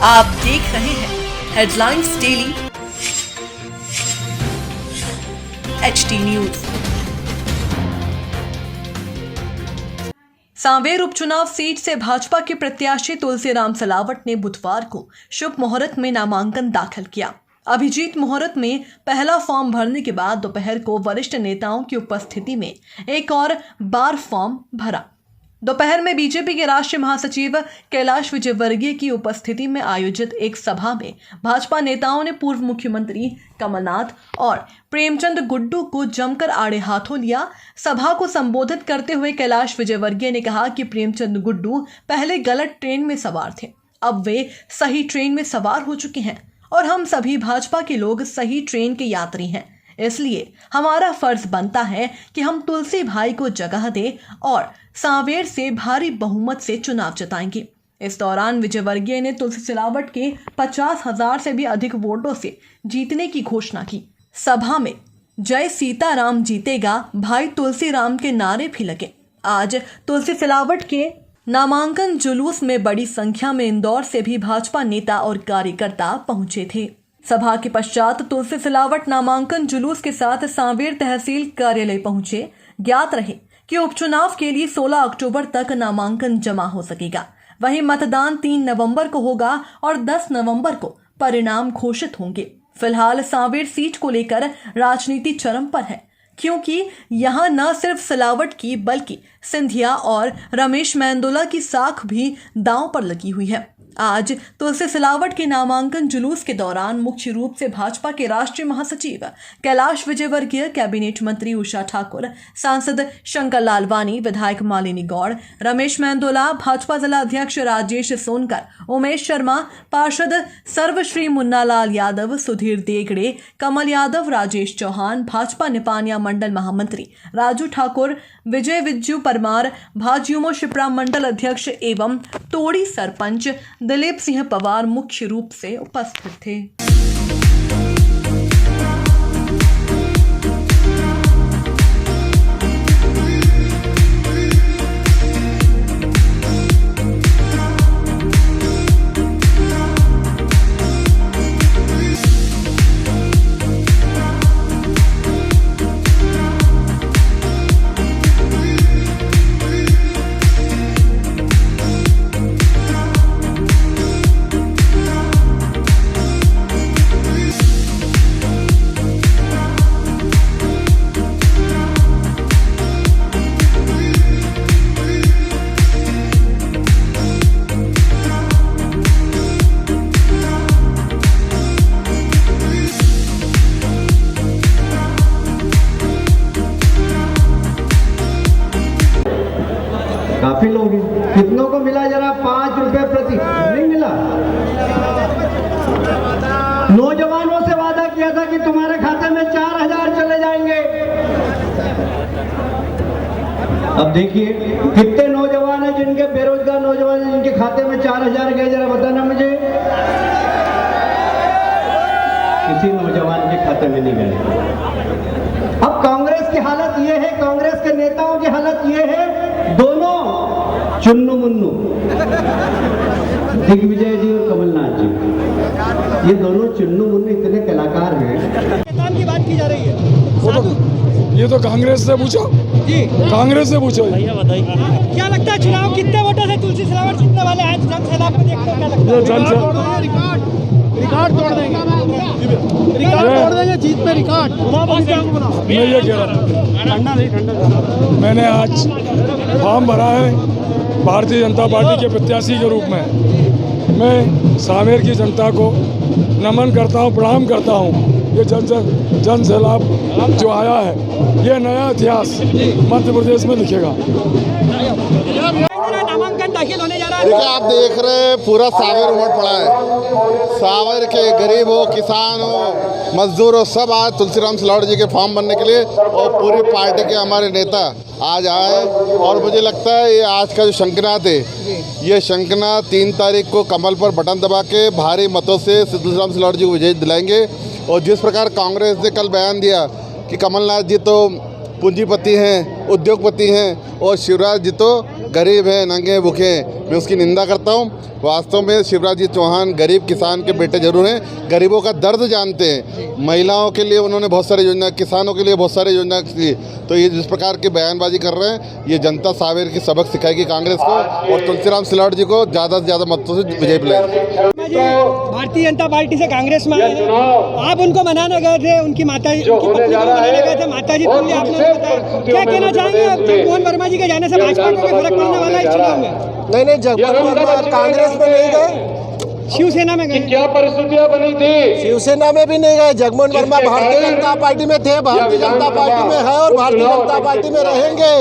आप देख रहे हैं headlines daily HD news. Sanwer उपचुनाव सीट से भाजपा के प्रत्याशी तुलसीराम सिलावट ने बुधवार को शुभ मुहूर्त में नामांकन दाखिल किया। अभिजीत मुहूर्त में पहला फॉर्म भरने के बाद दोपहर को वरिष्ठ नेताओं की उपस्थिति में एक और बार फॉर्म भरा। दोपहर में बीजेपी के राष्ट्रीय महासचिव कैलाश विजयवर्गीय की उपस्थिति में आयोजित एक सभा में भाजपा नेताओं ने पूर्व मुख्यमंत्री कमलनाथ और प्रेमचंद गुड्डू को जमकर आड़े हाथों लिया। सभा को संबोधित करते हुए कैलाश विजयवर्गीय ने कहा कि प्रेमचंद गुड्डू पहले गलत ट्रेन में सवार थे, अब वे सही ट्रेन में सवार हो चुके हैं और हम सभी भाजपा के लोग सही ट्रेन के यात्री हैं। इसलिए हमारा फर्ज बनता है कि हम तुलसी भाई को जगह दें और सांवेर से भारी बहुमत से चुनाव जिताएंगे। इस दौरान विजयवर्गीय ने तुलसी सिलावट के 50,000 से भी अधिक वोटों से जीतने की घोषणा की। सभा में जय सीताराम जीतेगा भाई तुलसीराम के नारे भी लगे। आज तुलसी सिलावट के नामांकन जुलूस में बड़ी संख्या में इंदौर से भी भाजपा नेता और कार्यकर्ता पहुंचे थे। सभा के पश्चात तुलसी सिलावट नामांकन जुलूस के साथ सांवेर तहसील कार्यालय पहुंचे। ज्ञात रहे कि उपचुनाव के लिए 16 अक्टूबर तक नामांकन जमा हो सकेगा। वहीं मतदान 3 नवंबर को होगा और 10 नवंबर को परिणाम घोषित होंगे। फिलहाल सांवेर सीट को लेकर राजनीति चरम पर है, क्योंकि यहां न सिर्फ सिलावट की बल्कि सिंधिया और रमेश मेंदोला की साख भी दांव पर लगी हुई है। आज तुलसी सिलावट के नामांकन जुलूस के दौरान मुख्य रूप से भाजपा के राष्ट्रीय महासचिव कैलाश विजयवर्गीय, कैबिनेट मंत्री उषा ठाकुर, सांसद शंकर लालवानी, विधायक मालिनी गौड़, रमेश मेंदोला, भाजपा जिला अध्यक्ष राजेश सोनकर, उमेश शर्मा, पार्षद सर्वश्री मुन्नालाल यादव, सुधीर देगड़े, कमल यादव, राजेश चौहान, भाजपा निपानिया मंडल महामंत्री राजू ठाकुर, विजय विज्जू परमार, भाजयुमो शिप्रा मंडल अध्यक्ष एवं तोड़ी सरपंच दिलीप सिंह पवार मुख्य रूप से उपस्थित थे। काफी लोग हैं। कितनों को मिला जरा? 5 रुपए प्रति नहीं मिला। नौजवानों से वादा किया था कि तुम्हारे खाते में 4,000 चले जाएंगे। अब देखिए कितने नौजवान हैं जिनके बेरोजगार नौजवान हैं जिनके खाते में 4,000 गए, जरा बताना मुझे। किसी नौजवान के खाते में नहीं गए। अब कांग्रेस की हालत ये है, कांग्रेस के नेताओं की हालत ये है, दोनों चुन्नू मुन्नू, दिग्विजय जी और कमलनाथ जी, ये दोनों चुन्नू मुन्नू इतने कलाकार हैं। काम की बात की जा रही है। ये तो कांग्रेस से पूछो जी, कांग्रेस से पूछो। भैया बताइए, क्या लगता है चुनाव कितने वोटों से तुलसी सिलावट जीतने वाले हैं? जनसैलाब को देखते क्या लगता है? रिकॉर्ड तोड़ देंगे, रिकॉर्ड तोड़ देंगे, जीत पे रिकॉर्ड। मैं ये कह रहा हूँ, मैंने आज फॉर्म भरा है भारतीय जनता पार्टी के प्रत्याशी के रूप में। मैं सांवेर की जनता को नमन करता हूँ, प्रणाम करता हूँ। ये जन सैलाब जो आया है, ये नया इतिहास मध्य प्रदेश में लिखेगा। नामांकन दाखिल होने जा रहा है। देखिए, आप देख रहे हैं पूरा सांवेर उमड़ पड़ा है। सांवेर के गरीब हो, किसान हो, मजदूर हो, सब आज तुलसीराम सिलावट जी के फॉर्म भरने के लिए और पूरी पार्टी के हमारे नेता आज आए। और मुझे लगता है ये आज का जो शंखनाद है, ये शंखनाद 3 तारीख को कमल पर बटन दबा के भारी मतों से तुलसीराम सिलावट जी को विजय दिलाएंगे। और जिस प्रकार कांग्रेस ने कल बयान दिया कि कमलनाथ जी तो पूंजीपति हैं, उद्योगपति हैं, और शिवराज जी तो गरीब हैं, नंगे भूखे हैं। मैं उसकी निंदा करता हूँ। वास्तव में शिवराज जी चौहान गरीब किसान के बेटे जरूर हैं, गरीबों का दर्द जानते हैं। महिलाओं के लिए उन्होंने बहुत सारी योजना, किसानों के लिए बहुत सारी योजना की। तो ये जिस प्रकार की बयानबाजी कर रहे हैं, ये जनता सावेर की सबक सिखाएगी कांग्रेस को, और तुलसीराम सिलावट जी को ज़्यादा से ज़्यादा मतों से विजयी बुलाएगी। भारतीय जनता पार्टी से कांग्रेस में आए हैं, आप उनको मनाने गए थे, उनकी माता उनकी पत्नी को मनाने गए थे, माता जी के लिए आपने बताया, क्या कहना चाहेंगे? अब जगमोहन वर्मा जी के जाने से भाजपा को कोई फर्क पड़ने वाला है इस चुनाव में? नहीं, जगमोहन वर्मा कांग्रेस में नहीं गए, शिवसेना में गए। क्या परिस्थितियां बनी थी? शिवसेना में भी नहीं गए। जगमोहन वर्मा भारतीय जनता पार्टी में थे, भारतीय जनता पार्टी में है और भारतीय जनता पार्टी में रहेंगे।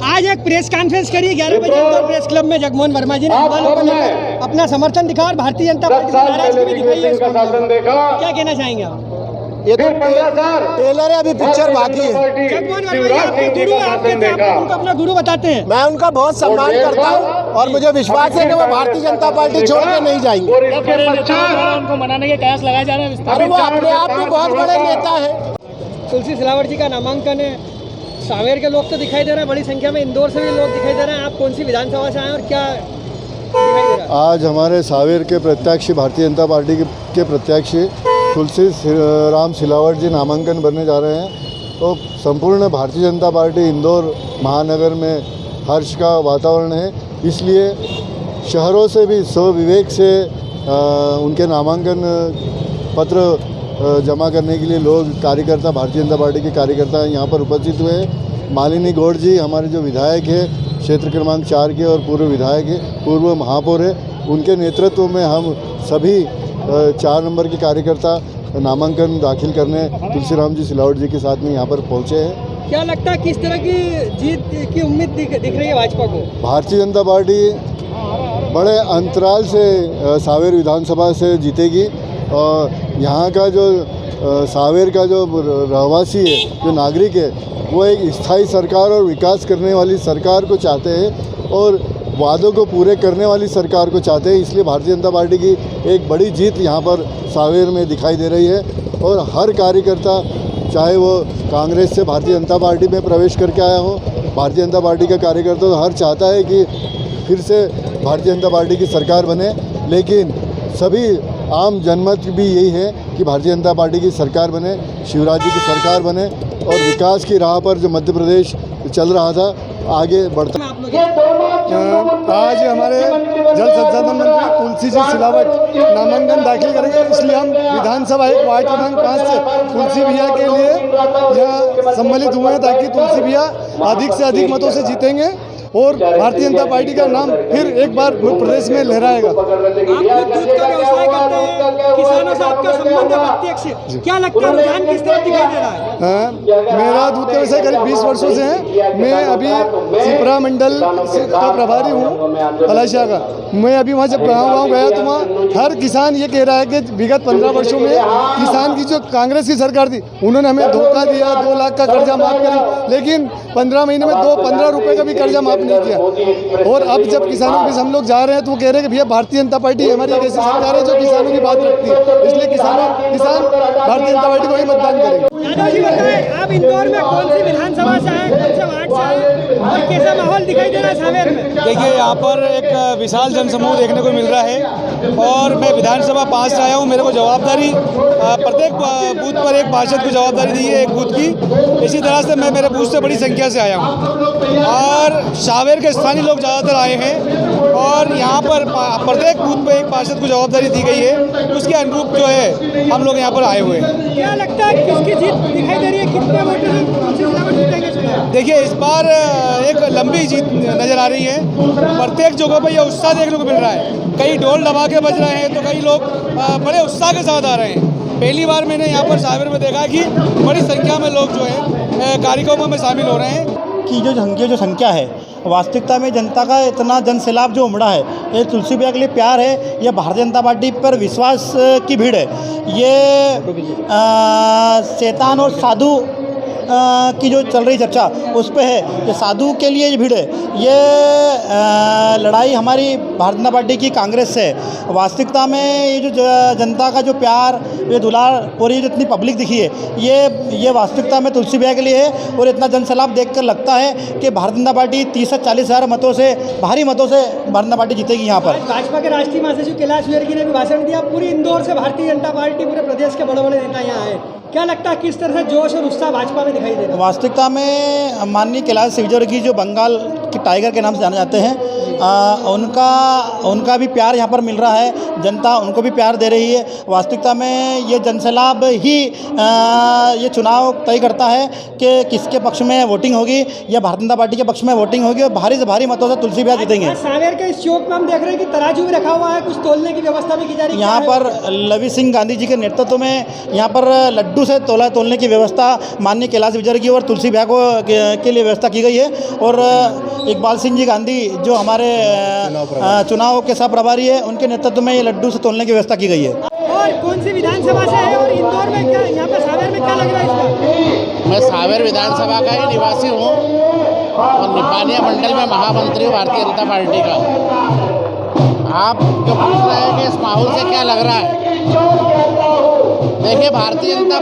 आज एक प्रेस कॉन्फ्रेंस करी 11 बजे इंदौर प्रेस क्लब में जगमोहन वर्मा जी ने अपना समर्थन दिखा और भारतीय जनता पार्टी से नाराजगी भी दिखाई है। क्या कहना चाहेंगे आप? ये तो टेलर है, अभी पिक्चर बाकी है। जगमोहन वर्मा जी आपके गुरु हैं, आप कहते हैं आप उनको अपना गुरु बताते हैं। मैं उनका बहुत सम्मान करता हूँ और मुझे विश्वास है कि वो भारतीय जनता पार्टी छोड़ के नहीं जाएंगे। उनको मनाने के कयास लगाए जा रहे हैं। अरे वो अपने आप में बहुत बड़े नेता है। तुलसी सिलावट जी का नामांकन है, सावेर के लोग तो दिखाई दे रहे हैं, बड़ी संख्या में इंदौर से भी लोग दिखाई दे रहे हैं। आप कौन सी विधानसभा से आए और क्या दिखाई दे रहा है? आज हमारे सावेर के प्रत्याशी, भारतीय जनता पार्टी के प्रत्याशी तुलसी राम सिलावट जी नामांकन भरने जा रहे हैं। तो संपूर्ण भारतीय जनता पार्टी इंदौर महानगर में हर्ष का वातावरण है, इसलिए शहरों से भी स्वविवेक से उनके नामांकन पत्र जमा करने के लिए लोग कार्यकर्ता, भारतीय जनता पार्टी के कार्यकर्ता यहाँ पर उपस्थित हुए हैं। मालिनी गौड़ जी हमारे जो विधायक है, क्षेत्र क्रमांक 4 के और पूर्व विधायक है, पूर्व महापौर है, उनके नेतृत्व में हम सभी 4 नंबर के कार्यकर्ता नामांकन दाखिल करने तुलसीराम जी सिलावट जी के साथ में यहाँ पर पहुँचे हैं। क्या लगता है किस तरह की जीत की उम्मीद दिख रही है भाजपा को? भारतीय जनता पार्टी बड़े अंतराल से सावेर विधानसभा से जीतेगी, और यहाँ का जो सावेर का जो रहवासी है, जो नागरिक है, वो एक स्थायी सरकार और विकास करने वाली सरकार को चाहते हैं और वादों को पूरे करने वाली सरकार को चाहते हैं। इसलिए भारतीय जनता पार्टी की एक बड़ी जीत यहाँ पर सावेर में दिखाई दे रही है, और हर कार्यकर्ता, चाहे वो कांग्रेस से भारतीय जनता पार्टी में प्रवेश करके आया हो, भारतीय जनता पार्टी का कार्यकर्ता तो हर चाहता है कि फिर से भारतीय जनता पार्टी की सरकार बने, लेकिन सभी आम जनमत भी यही है कि भारतीय जनता पार्टी की सरकार बने, शिवराज जी की सरकार बने, और विकास की राह पर जो मध्य प्रदेश चल रहा था आगे बढ़ता। आज हमारे जल संसाधन मंत्री तुलसी जी सिलावट नामांकन दाखिल करेंगे, इसलिए हम विधानसभा 1 वार्ड क्रमांक 5 से तुलसी भैया के लिए यहाँ सम्मिलित हुए हैं, ताकि तुलसी भैया अधिक से अधिक मतों से जीतेंगे और भारतीय जनता पार्टी का नाम फिर एक बार प्रदेश में लहराएगा। आप दूध का व्यवसाय करते हैं, किसानों से आपका संबंध है प्रत्यक्ष, क्या लगता है रुझान किस तरह दिखाई दे रहा है? मेरा दूध का व्यवसाय करीब 20 वर्षों से है। मैं अभी सिपरा मंडल का प्रभारी हूँ, अलाइशा का। मैं अभी वहाँ जब गाँव गया तो वहाँ हर किसान ये कह रहा है कि विगत 15 वर्षों में किसान की जो कांग्रेस की सरकार थी, उन्होंने हमें धोखा दिया, 2 लाख का कर्जा माफ़ करी, लेकिन 15 महीने में 15 रुपये का भी कर्जा माफ़ नहीं किया। और अब जब किसानों के हम लोग जा रहे हैं तो वो कह रहे हैं कि भैया भारतीय जनता पार्टी हमारी एक ऐसी सरकार है जो किसानों की बात रखती है, इसलिए किसान भारतीय जनता पार्टी को ही मतदान करेंगे। यादव जी बताएं, आप इंदौर में कौन सी विधानसभा से आए, कौन से वार्ड से आए और कैसा माहौल दिखाई दे रहा है सावेर में? देखिए, यहाँ पर एक विशाल जनसमूह देखने को मिल रहा है और मैं विधानसभा 5 से आया हूँ। मेरे को जवाबदारी प्रत्येक बूथ पर एक पार्षद को जवाबदारी दी है, एक बूथ की। इसी तरह से मैं मेरे बूथ से बड़ी संख्या से आया हूँ और सावेर के स्थानीय लोग ज़्यादातर आए हैं और यहाँ पर प्रत्येक बूथ पे एक पार्षद को जवाबदारी दी गई है, उसके अनुरूप जो है हम लोग यहाँ पर आए हुए हैं। क्या लगता है किसकी जीत दिखाई दे रही है, कितने वोटर? देखिए, इस बार एक लंबी जीत नज़र आ रही है। प्रत्येक जगहों पर यह उत्साह देखने को मिल रहा है। कई ढोल दबाके बज रहे हैं तो कई लोग बड़े उत्साह के साथ आ रहे हैं। पहली बार मैंने यहाँ पर सावेर में देखा कि बड़ी संख्या में लोग जो है कार्यक्रमों में शामिल हो रहे हैं। की जो संख्या है, वास्तविकता में जनता का इतना जनसैलाब जो उमड़ा है, ये तुलसी भैया के लिए प्यार है, ये भारतीय जनता पार्टी पर विश्वास की भीड़ है। ये शैतान और साधु की जो चल रही चर्चा उस पे है कि साधु के लिए ये भीड़ है, ये लड़ाई हमारी भारतीय जनता पार्टी की कांग्रेस से है। वास्तविकता में ये जो जनता का जो प्यार, ये दुलार और ये जो इतनी पब्लिक दिखी है, ये वास्तविकता में तुलसी भैया के लिए है। और इतना जनसैलाब देखकर लगता है कि भारतीय जनता पार्टी 30 से 40 हज़ार मतों से, भारी मतों से भारतीय जनता पार्टी जीतेगी यहाँ पर। भाजपा के राष्ट्रीय महासचिव कैलाश विजयवर्गीय ने भी भाषण दिया। पूरी इंदौर से भारतीय जनता पार्टी, पूरे प्रदेश के बड़े बड़े नेता यहाँ आए। क्या लगता है किस तरह से जोश और उत्साह भाजपा में दिखाई दे रहा है? वास्तविकता में माननीय कैलाश विजयवर्गीय जो बंगाल के टाइगर के नाम से जाने जाते हैं, उनका भी प्यार यहाँ पर मिल रहा है। जनता उनको भी प्यार दे रही है। वास्तविकता में ये जनसैलाब ही ये चुनाव तय करता है कि किसके पक्ष में वोटिंग होगी, या भारतीय जनता पार्टी के पक्ष में वोटिंग होगी, और भारी से भारी मतों से तुलसी भैया जीतेंगे। सांवेर के इस चौक में हम देख रहे हैं कि तराजू भी रखा हुआ है, कुछ तोलने की व्यवस्था भी की जा रही है। यहाँ पर लवी सिंह गांधी जी के नेतृत्व में यहाँ पर लड्डू से तोलने की व्यवस्था माननीय कैलाश विजयवर्गीय और तुलसी भैया के लिए व्यवस्था की गई है। और इकबाल सिंह जी गांधी जो हमारे चुनाव के सह प्रभारी है, उनके नेतृत्व में ये लड्डू से तोलने की व्यवस्था की गई है। और कौन सी विधानसभा से है और इंदौर में क्या, यहाँ पर सांवेर में क्या लग रहा है इसका? मैं सांवेर विधानसभा का ही निवासी हूँ और निपानिया मंडल में महामंत्री हूँ भारतीय जनता पार्टी का। आप जो पूछ रहे हैं कि इस माहौल से क्या लग रहा है, देखिए भारतीय जनता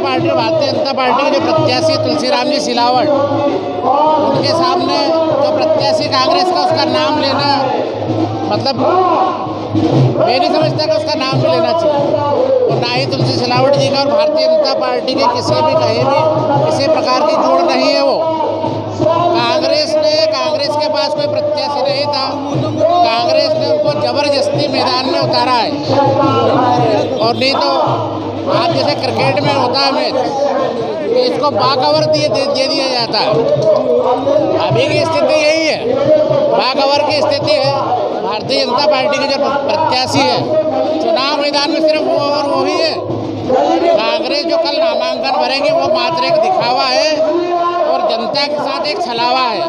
पार्टी के जो प्रत्याशी तुलसीराम जी सिलावट, उनके सामने जो प्रत्याशी कांग्रेस का, उसका नाम लेना मतलब मैं नहीं समझता कि उसका नाम भी लेना चाहिए। और ना ही तुलसी सिलावट जी का और भारतीय जनता पार्टी के कहीं भी किसी प्रकार की जोड़ नहीं है। वो कांग्रेस के पास कोई प्रत्याशी नहीं था, कांग्रेस ने उनको जबरदस्ती मैदान में उतारा है। और नहीं तो आज जैसे क्रिकेट में होता है मैच, इसको बाकवर दे दिया जाता है। अभी की स्थिति यही है, बाकवर की स्थिति है। भारतीय जनता पार्टी के जो प्रत्याशी है चुनाव मैदान में सिर्फ वो और वो ही है। कांग्रेस जो कल नामांकन भरेगी वो मात्र एक दिखावा है और जनता के साथ एक छलावा है।